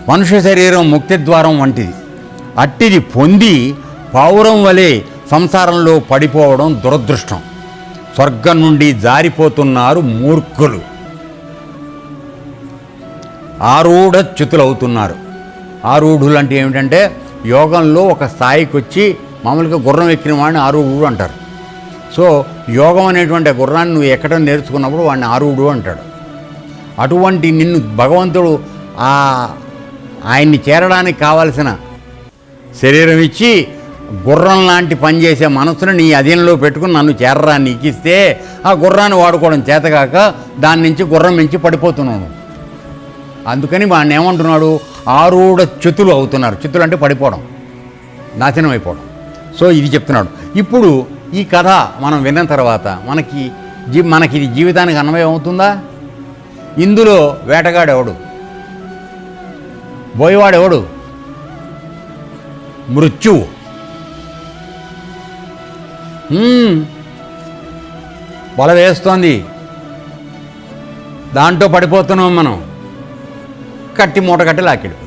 మనుష్య శరీరం ముక్తి ద్వారం వంటిది. అట్టిది పొంది పావురం వలె సంసారంలో పడిపోవడం దురదృష్టం. స్వర్గం నుండి జారిపోతున్నారు మూర్ఖులు, ఆరూఢచ్యుతులవుతున్నారు. ఆరూఢులు అంటే ఏమిటంటే యోగంలో ఒక స్థాయికి వచ్చి మామూలుగా గుర్రం ఎక్కిన వాడిని ఆరూఢుడు అంటారు. సో యోగం అనేటువంటి గుర్రాన్ని నువ్వు ఎక్కడం నేర్చుకున్నప్పుడు వాడిని ఆరూఢుడు అంటాడు. అటువంటి నిన్ను భగవంతుడు ఆయన్ని చేరడానికి కావలసిన శరీరం ఇచ్చి గుర్రం లాంటి పనిచేసే మనసును నీ అధీనంలో పెట్టుకుని నన్ను చేరరా నీకు ఇస్తే ఆ గుర్రాన్ని వాడుకోవడం చేతగాక దాని నుంచి గుర్రం నుంచి పడిపోతున్నాను. అందుకని వాడిని ఏమంటున్నాడు, ఆరూఢచ్యుతులు అవుతున్నారు. చ్యుతులు అంటే పడిపోవడం, నాశనం అయిపోవడం. సో ఇది చెప్తున్నాడు. ఇప్పుడు ఈ కథ మనం విన్న తర్వాత మనకి ఇది జీవితానికి అన్వయం అవుతుందా? ఇందులో వేటగాడెవడు, బోయవాడెవడు? మృత్యువు. వల వేస్తోంది, దాంట్లో పడిపోతున్నాం మనం, కట్టి మూట కట్టి లాక్కెడు.